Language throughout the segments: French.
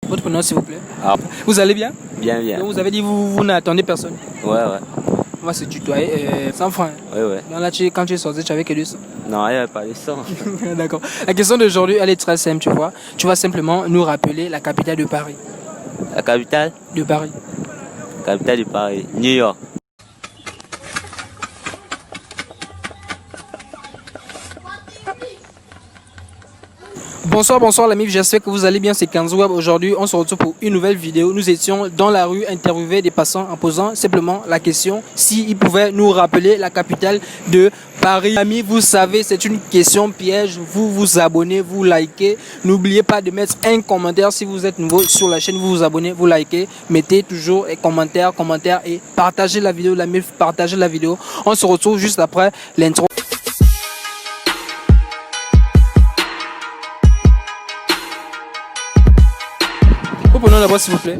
Votre prénom, s'il vous plaît. Ah. Vous allez bien? Bien, bien. Donc, vous avez dit vous n'attendez personne. Ouais, ouais. On va se tutoyer. 100 francs. Ouais, ouais. Donc là, quand tu es sorti, tu avais que 200. Non, il n'y avait pas de sang. D'accord. La question d'aujourd'hui, elle est très simple, tu vois. Tu vas simplement nous rappeler la capitale de Paris. La capitale? De Paris. La capitale de Paris. New York. Bonsoir l'ami, j'espère que vous allez bien, c'est Kanzouab. Aujourd'hui, on se retrouve pour une nouvelle vidéo. Nous étions dans la rue interviewer des passants en posant simplement la question s'ils pouvaient nous rappeler la capitale de Paris. Amis, vous savez, c'est une question piège. Vous vous abonnez, vous likez. N'oubliez pas de mettre un commentaire si vous êtes nouveau sur la chaîne. Vous vous abonnez, vous likez. Mettez toujours un commentaire et partagez la vidéo, l'ami, partagez la vidéo. On se retrouve juste après l'intro. Vos prénoms d'abord, s'il vous plaît.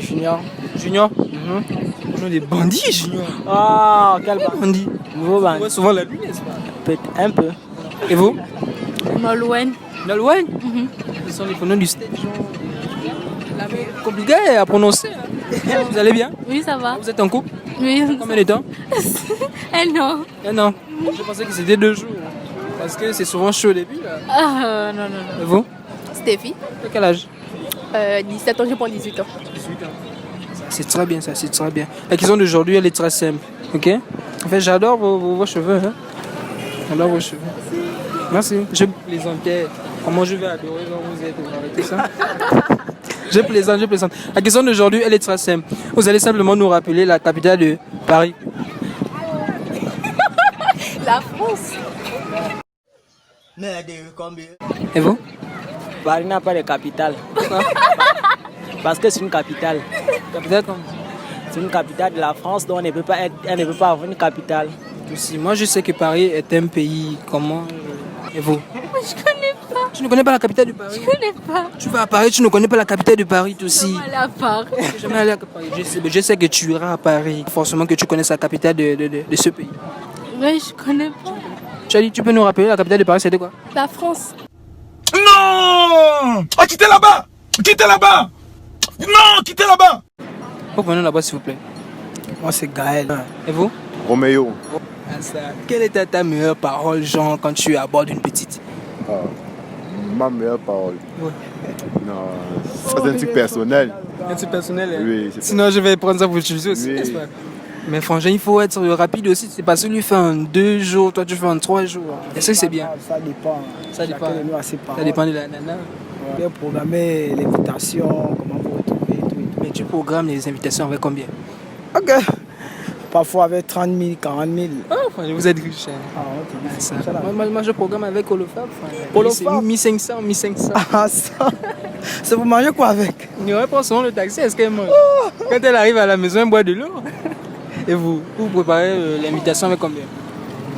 Junior. Junior. On a des bandits, Junior. Ah, quel Bandit. nouveau On band. voit souvent la lune, n'est-ce pas? Un peu. Et vous? Nolwenn. Nolwenn. Ce sont les prénoms du stage. Compliqué à prononcer. Hein. Vous allez bien? Oui, ça va. Vous êtes en couple? Oui. Combien de temps? Non. Un an. Je pensais que c'était 2 jours. Parce que c'est souvent chaud au début. Là. Ah, non. Et vous? Stéphie. À quel âge? 17 ans, je prends 18 ans. 18 ans. C'est très bien ça, c'est très bien. La question d'aujourd'hui, elle est très simple. Ok? En fait, j'adore vos cheveux. Hein? J'adore vos cheveux. Merci. Je plaisantais. Comment je vais adorer quand vous êtes. Vous arrêtez ça? Je plaisante. La question d'aujourd'hui, elle est très simple. Vous allez simplement nous rappeler la capitale de Paris. La France. Et vous? Paris n'a pas de capitale. Parce que c'est une capitale. Capitale comme C'est une capitale de la France, donc elle ne peut pas avoir une capitale. aussi. Moi, je sais que Paris est un pays. Comment? Et vous? Je connais pas. Tu ne connais pas la capitale de Paris? Je connais pas. Tu vas à Paris, tu ne connais pas la capitale de Paris, toi aussi. Je vais aller à Paris. Jamais allé à Paris. Je sais que tu iras à Paris. Forcément que tu connais la capitale de ce pays. Oui, je connais pas. Tu as dit, tu peux nous rappeler la capitale de Paris, c'était quoi? La France. Non! Ah, quittez là-bas! Quittez là-bas! Non, quittez là-bas! Vous prenez là-bas, s'il vous plaît. Moi, c'est Gaël. Et vous? Roméo. Quelle est ta meilleure parole, Jean, quand tu abordes une petite? Ma meilleure parole. Ouais. Non, ça c'est un truc personnel. Un truc personnel, hein? Oui, c'est Sinon, je vais prendre ça pour utiliser aussi, Oui. n'est-ce pas? Mais franchement, il faut être rapide aussi. C'est parce que lui fait en 2 jours, toi tu fais en 3 jours. Est-ce que c'est bien? Ça dépend. Ça dépend. Chacun de nous a ses paroles. Ça dépend de la nana. On peut programmer l'invitation, comment vous retrouver, tout. Mais tu programmes les invitations avec combien? Ok. Parfois avec 30 000, 40 000. Ah, franchement, vous êtes riche. Hein. Ah, ok. Ça. Ça, là. Moi, je programme avec Olofab. Olofab? 1500. Ah, ça. C'est pour manger quoi avec? Il reprend souvent le taxi, est-ce qu'elle mange? Quand elle arrive à la maison, elle boit de l'eau. Et vous préparez l'invitation avec combien?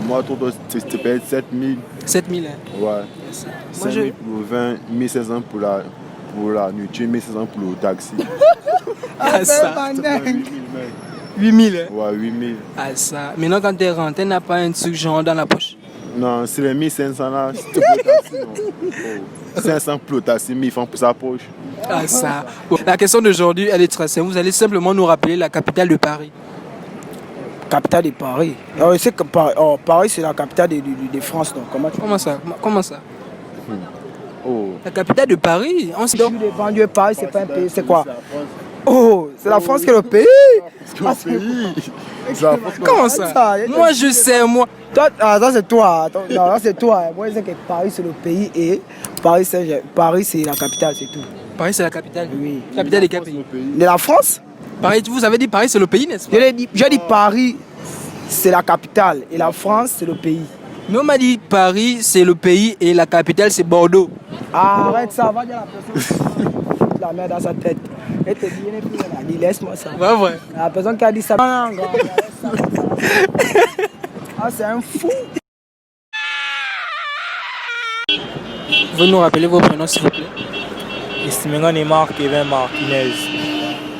Moi, tout c'était payé 7 000. 7000. Hein. Ouais. Yes. 5 000 pour le vin, 1 500 pour la nourriture, 1 500 pour le taxi. Ah, ça. Ça fait 8 000, mec. 8000. Hein. Ouais, 8 000. Ah, ça. Maintenant, quand tu rentres, elle n'a pas un truc genre dans la poche. Non, c'est les 1 500 là, c'était pour le taxi. Non. 500 pour le taxi, 1000 francs pour sa poche. Ah, ça. Bon, la question d'aujourd'hui, elle est très simple. Vous allez simplement nous rappeler la capitale de Paris. Capitale de Paris. Alors, je sais que Paris, c'est la capitale de France. Donc, Comment ça? Oh. La capitale de Paris? On se Je suis vendu Paris, c'est pas un pays, c'est quoi? Oh, c'est la France qui est le pays. C'est le pays. C'est la France. Comment ça? Moi, je sais, moi. Toi, ça c'est toi. Non, ça c'est toi. Moi, je sais que Paris, c'est le pays et Paris, c'est la capitale, c'est tout. Paris, c'est la capitale. Oui. Capitale de quel pays? De la France? Paris, vous avez dit Paris, c'est le pays, n'est-ce pas? Je dis Paris, c'est la capitale et la France, c'est le pays. Mais on m'a dit Paris, c'est le pays et la capitale, c'est Bordeaux. Arrête ça, va dire la personne. La merde dans sa tête. Elle te dit, elle n'est plus là. Dis, laisse-moi ça. Ouais, vrai. La personne qui a dit ça. Non, non, ah, c'est un fou. Vous pouvez nous rappeler vos prénoms, s'il vous plaît? Estimément Neymar, Kevin Martinez.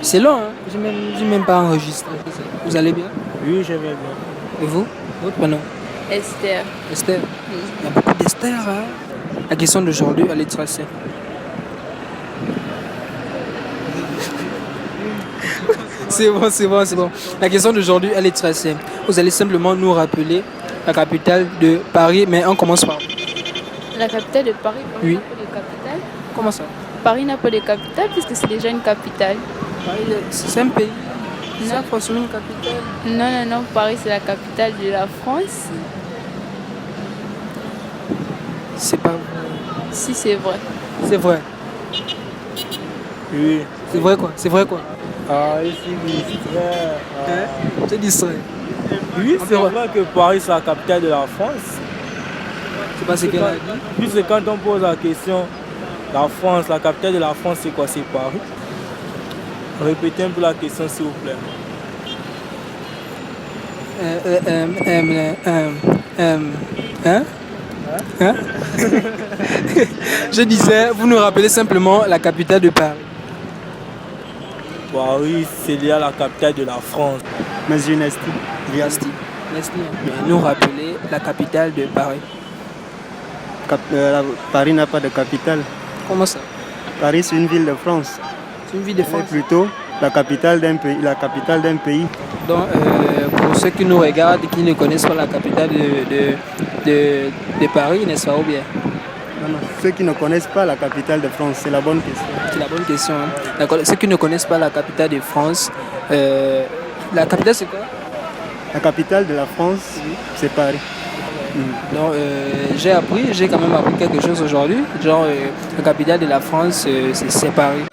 C'est long, hein? J'ai même pas enregistré. Vous allez bien? Oui, je vais bien. Et vous? Votre prénom? Esther. Esther? Il y a beaucoup d'Esther, hein? La question d'aujourd'hui, elle est très simple. C'est bon, c'est bon, c'est bon. La question d'aujourd'hui, elle est très simple. Vous allez simplement nous rappeler la capitale de Paris, mais on commence par. La capitale de Paris, Paris Oui. n'a pas de capitale. Comment ça? Paris n'a pas de capitale puisque c'est déjà une capitale. Paris, c'est un pays. Non. C'est forcément une capitale. Non, non, non, Paris c'est la capitale de la France. C'est pas vrai. Si c'est vrai. C'est vrai. Oui. C'est vrai quoi? C'est vrai quoi? Ah, ici, oui, c'est vrai. Hein? J'ai dit ça. Oui, On c'est peut vrai que Paris, c'est la capitale de la France. C'est pas ce qu'elle a dit. Puisque quand on pose la question, la France, la capitale de la France, c'est quoi? C'est Paris. Répétez un peu la question, s'il vous plaît. Hein? Hein? Je disais, vous nous rappelez simplement la capitale de Paris. Paris, c'est lié à la capitale de la France. Monsieur Nesti. Nasty. Nous rappeler la capitale de Paris. Paris n'a pas de capitale. Comment ça? Paris, c'est une ville de France. C'est une ville de C'est France. plutôt la capitale d'un pays. La capitale d'un pays. Donc, pour ceux qui nous regardent et qui ne connaissent pas la capitale de Paris, n'est-ce pas ou bien? Non, non. Ceux qui ne connaissent pas la capitale de France, c'est la bonne question. C'est la bonne question. Hein. D'accord. Ceux qui ne connaissent pas la capitale de France, la capitale c'est quoi? La capitale de la France, c'est Paris. Donc, j'ai quand même appris quelque chose aujourd'hui. Genre, la capitale de la France, c'est Paris.